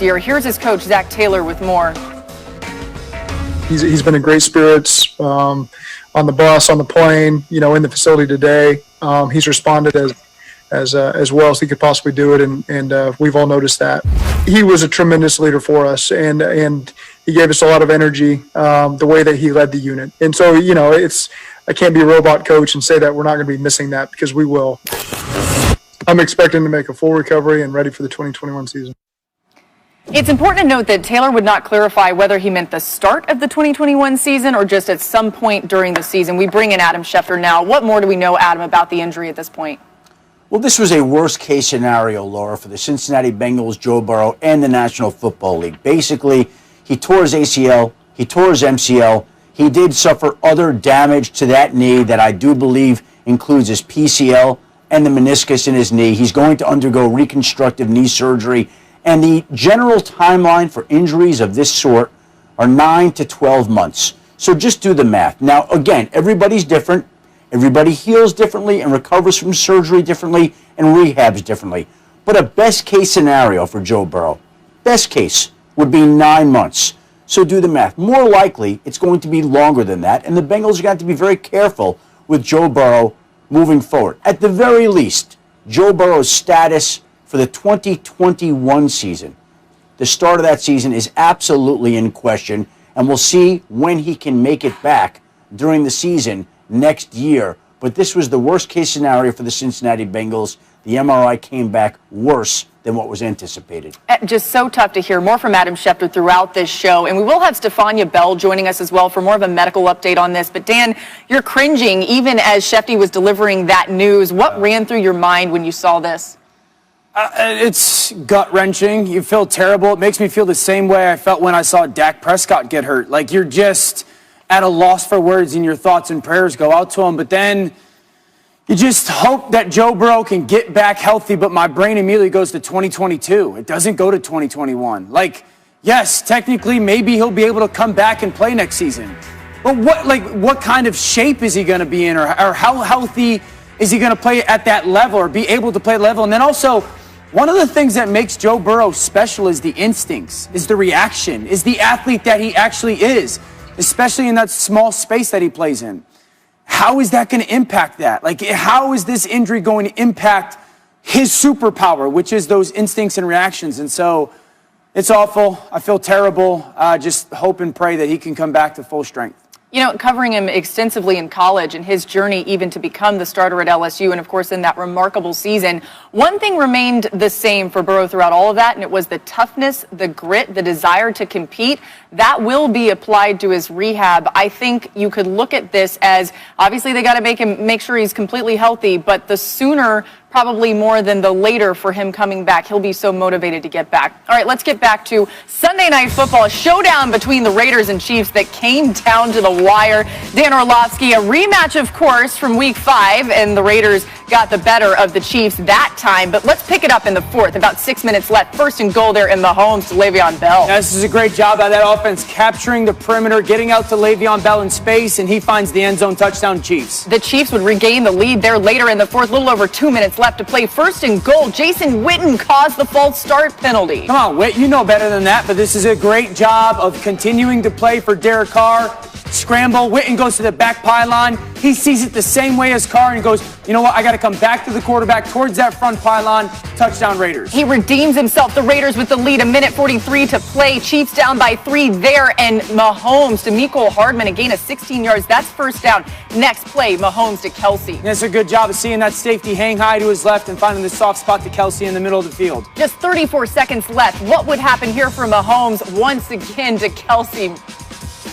year. Here's his coach, Zach Taylor, with more. He's been in great spirits on the bus, on the plane, in the facility today. He's responded as well as he could possibly do it, and we've all noticed that. He was a tremendous leader for us, and he gave us a lot of energy, the way that he led the unit. And so, I can't be a robot coach and say that we're not going to be missing that, because we will. I'm expecting to make a full recovery and ready for the 2021 season. It's important to note that Taylor would not clarify whether he meant the start of the 2021 season or just at some point during the season. We bring in Adam Schefter now. What more do we know, Adam, about the injury at this point? Well, this was a worst-case scenario, Laura, for the Cincinnati Bengals, Joe Burrow, and the National Football League. Basically, he tore his ACL, he tore his MCL. He did suffer other damage to that knee that I do believe includes his PCL and the meniscus in his knee. He's going to undergo reconstructive knee surgery. And the general timeline for injuries of this sort are 9 to 12 months. So just do the math. Now, again, everybody's different. Everybody heals differently and recovers from surgery differently and rehabs differently. But a best case scenario for Joe Burrow, best case, would be 9 months. So do the math. More likely, it's going to be longer than that. And the Bengals are going to be very careful with Joe Burrow moving forward. At the very least, Joe Burrow's status for the 2021 season, the start of that season is absolutely in question, and we'll see when he can make it back during the season next year. But this was the worst case scenario for the Cincinnati Bengals. The MRI came back worse than what was anticipated. Just so tough to hear. More from Adam Schefter throughout this show. And we will have Stefania Bell joining us as well for more of a medical update on this. But Dan, you're cringing even as Schefty was delivering that news. What ran through your mind when you saw this? It's gut-wrenching. You feel terrible. It makes me feel the same way I felt when I saw Dak Prescott get hurt. Like, you're just at a loss for words, and your thoughts and prayers go out to him. But then you just hope that Joe Burrow can get back healthy, but my brain immediately goes to 2022. It doesn't go to 2021. Like, yes, technically, maybe he'll be able to come back and play next season. But what kind of shape is he going to be in, or how healthy is he going to play at that level or be able to play at level? And then also, one of the things that makes Joe Burrow special is the instincts, is the reaction, is the athlete that he actually is, especially in that small space that he plays in. How is that going to impact that? Like, how is this injury going to impact his superpower, which is those instincts and reactions? And so it's awful. I feel terrible. Just hope and pray that he can come back to full strength. Covering him extensively in college and his journey even to become the starter at LSU and, of course, in that remarkable season, one thing remained the same for Burrow throughout all of that, and it was the toughness, the grit, the desire to compete. That will be applied to his rehab. I think you could look at this as, obviously, they got to make sure he's completely healthy, but the sooner probably more than the later for him coming back. He'll be so motivated to get back. All right, let's get back to Sunday Night Football, a showdown between the Raiders and Chiefs that came down to the wire. Dan Orlovsky, a rematch, of course, from Week 5, and the Raiders got the better of the Chiefs that time. But let's pick it up in the fourth. About 6 minutes left. First and goal there in Mahomes to Le'Veon Bell. Yeah, this is a great job by that offense, capturing the perimeter, getting out to Le'Veon Bell in space, and he finds the end zone touchdown, Chiefs. The Chiefs would regain the lead there later in the fourth. Little over 2 minutes left to play. First and goal. Jason Witten caused the false start penalty. Come on, Witt, you know better than that, but this is a great job of continuing to play for Derek Carr. Scramble. Witten goes to the back pylon. He sees it the same way as Carr and goes, you know what, I got to come back to the quarterback towards that front pylon. Touchdown Raiders. He redeems himself. The Raiders with the lead. 1:43 to play. Chiefs down by 3 there. And Mahomes to Mecole Hardman, a gain of 16 yards. That's first down. Next play, Mahomes to Kelsey. That's a good job of seeing that safety hang high to his left and finding the soft spot to Kelsey in the middle of the field. Just 34 seconds left. What would happen here for Mahomes? Once again to Kelsey.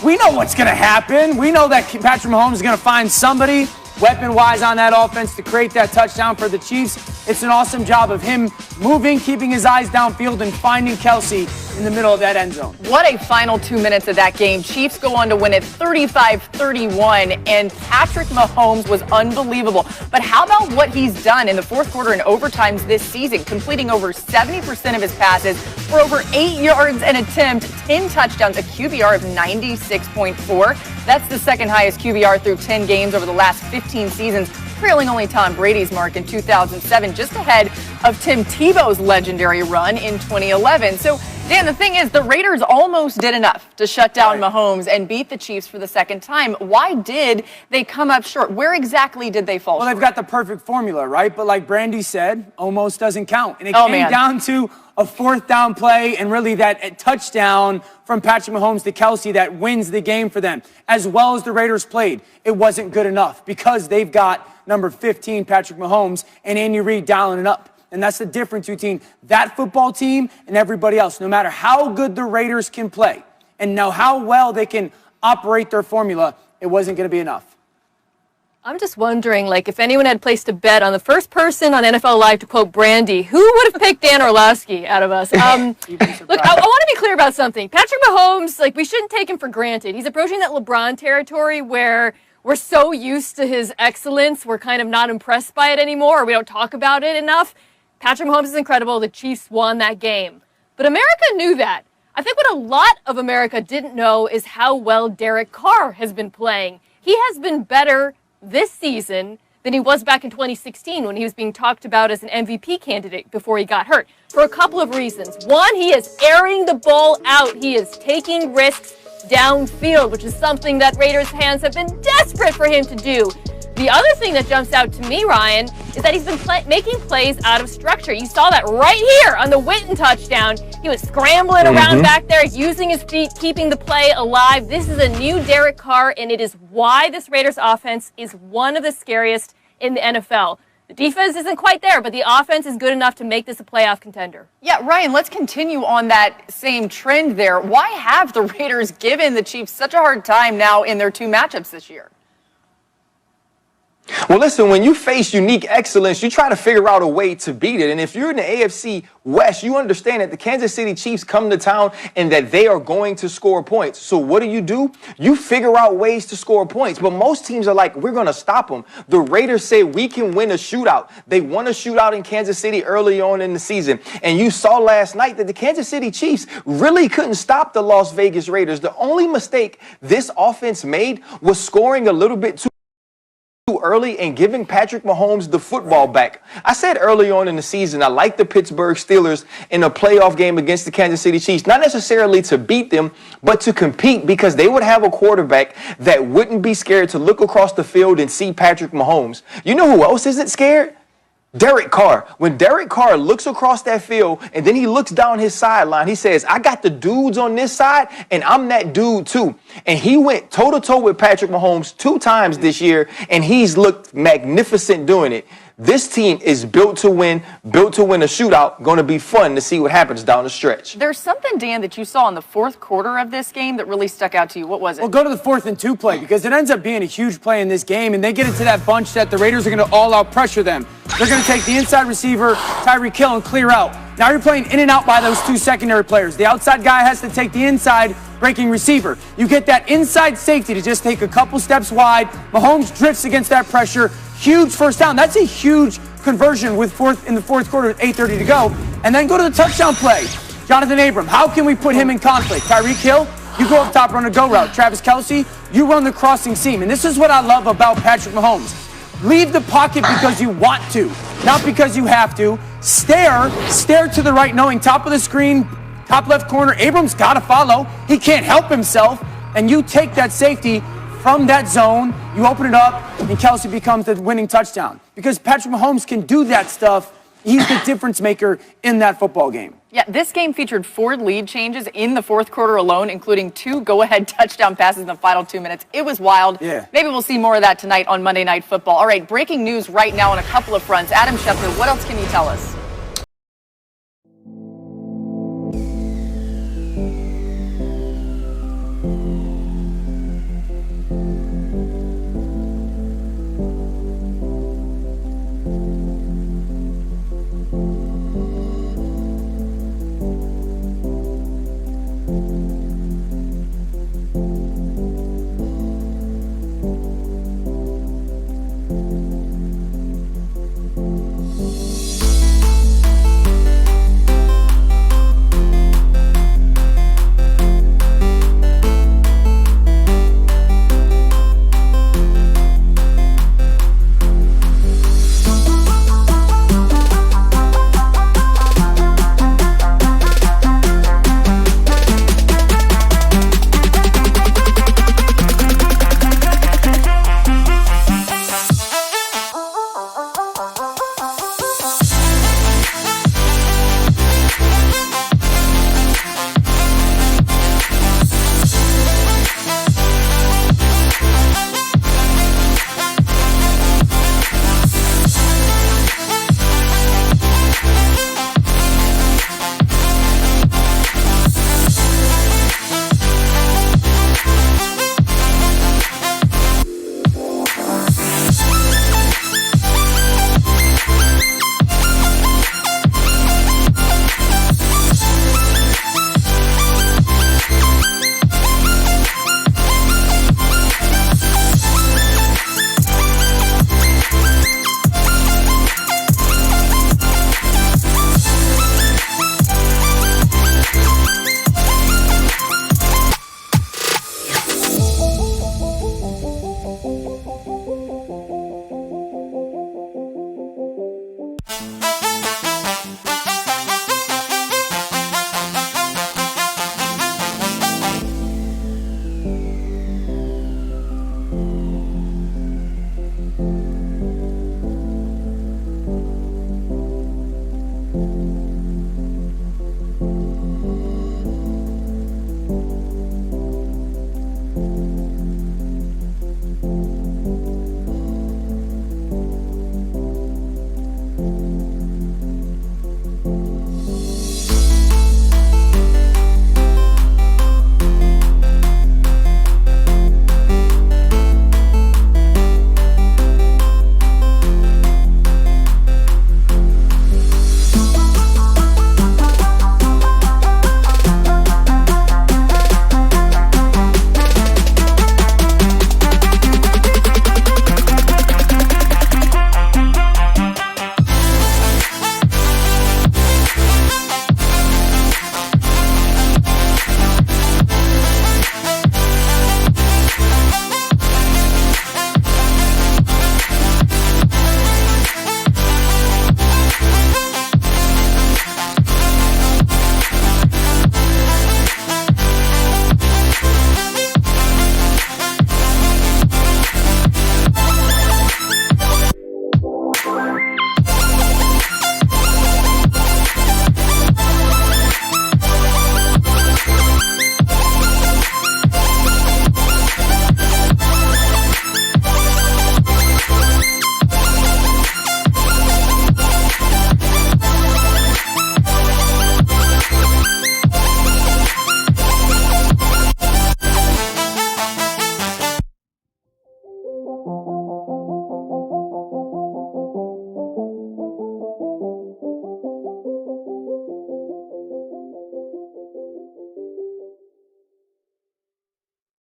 We know what's going to happen. We know that Patrick Mahomes is going to find somebody weapon-wise on that offense to create that touchdown for the Chiefs. It's an awesome job of him moving, keeping his eyes downfield, and finding Kelsey in the middle of that end zone. What a final 2 minutes of that game. Chiefs go on to win it 35-31, and Patrick Mahomes was unbelievable. But how about what he's done in the fourth quarter and overtimes this season, completing over 70% of his passes for over 8 yards an attempt, 10 touchdowns, a QBR of 96.4. That's the second highest QBR through 10 games over the last 15 seasons, trailing only Tom Brady's mark in 2007, just ahead of Tim Tebow's legendary run in 2011. So Dan, the thing is, the Raiders almost did enough to shut down Mahomes and beat the Chiefs for the second time. Why did they come up short? Where exactly did they fall short? Well, they've got the perfect formula, right? But like Brandy said, almost doesn't count. And it came down to a fourth down play and really that touchdown from Patrick Mahomes to Kelsey that wins the game for them. As well as the Raiders played, it wasn't good enough because they've got number 15, Patrick Mahomes, and Andy Reid dialing it up. And that's the difference between that football team and everybody else. No matter how good the Raiders can play and know how well they can operate their formula, it wasn't going to be enough. I'm just wondering, like, if anyone had placed a bet on the first person on NFL Live to quote Brandy, who would have picked Dan Orlovsky out of us? Look, I want to be clear about something. Patrick Mahomes, like, we shouldn't take him for granted. He's approaching that LeBron territory where we're so used to his excellence, we're kind of not impressed by it anymore, or we don't talk about it enough. Patrick Mahomes is incredible. The Chiefs won that game. But America knew that. I think what a lot of America didn't know is how well Derek Carr has been playing. He has been better this season than he was back in 2016 when he was being talked about as an MVP candidate before he got hurt. For a couple of reasons. One, he is airing the ball out. He is taking risks downfield, which is something that Raiders fans have been desperate for him to do. The other thing that jumps out to me, Ryan, is that he's been making plays out of structure. You saw that right here on the Witten touchdown. He was scrambling around back there, using his feet, keeping the play alive. This is a new Derek Carr, and it is why this Raiders offense is one of the scariest in the NFL. The defense isn't quite there, but the offense is good enough to make this a playoff contender. Yeah, Ryan, let's continue on that same trend there. Why have the Raiders given the Chiefs such a hard time now in their two matchups this year? Well, listen, when you face unique excellence, you try to figure out a way to beat it. And if you're in the AFC West, you understand that the Kansas City Chiefs come to town and that they are going to score points. So what do? You figure out ways to score points. But most teams are like, we're going to stop them. The Raiders say we can win a shootout. They won a shootout in Kansas City early on in the season. And you saw last night that the Kansas City Chiefs really couldn't stop the Las Vegas Raiders. The only mistake this offense made was scoring a little bit too early and giving Patrick Mahomes the football back. I said early on in the season, I like the Pittsburgh Steelers in a playoff game against the Kansas City Chiefs, not necessarily to beat them, but to compete because they would have a quarterback that wouldn't be scared to look across the field and see Patrick Mahomes. You know who else isn't scared? Derek Carr. When Derek Carr looks across that field and then he looks down his sideline, he says, I got the dudes on this side and I'm that dude too. And he went toe-to-toe with Patrick Mahomes 2 times this year and he's looked magnificent doing it. This team is built to win a shootout. Going to be fun to see what happens down the stretch. There's something, Dan, that you saw in the fourth quarter of this game that really stuck out to you. What was it? Well, go to the 4th and 2 play because it ends up being a huge play in this game, and they get into that bunch that the Raiders are going to all-out pressure them. They're going to take the inside receiver, Tyreek Hill, and clear out. Now you're playing in and out by those 2 secondary players. The outside guy has to take the inside breaking receiver. You get that inside safety to just take a couple steps wide. Mahomes drifts against that pressure. Huge first down. That's a huge conversion in the fourth quarter with 8:30 to go. And then go to the touchdown play. Jonathan Abram, how can we put him in conflict? Tyreek Hill, you go up top, run a go route. Travis Kelsey, you run the crossing seam. And this is what I love about Patrick Mahomes. Leave the pocket because you want to, not because you have to. Stare to the right, knowing top of the screen, top left corner, Abrams got to follow. He can't help himself. And you take that safety from that zone, you open it up, and Kelsey becomes the winning touchdown. Because Patrick Mahomes can do that stuff. He's the difference maker in that football game. Yeah, this game featured 4 lead changes in the fourth quarter alone, including 2 go-ahead touchdown passes in the final 2 minutes. It was wild. Yeah. Maybe we'll see more of that tonight on Monday Night Football. All right, breaking news right now on a couple of fronts. Adam Schefter, what else can you tell us?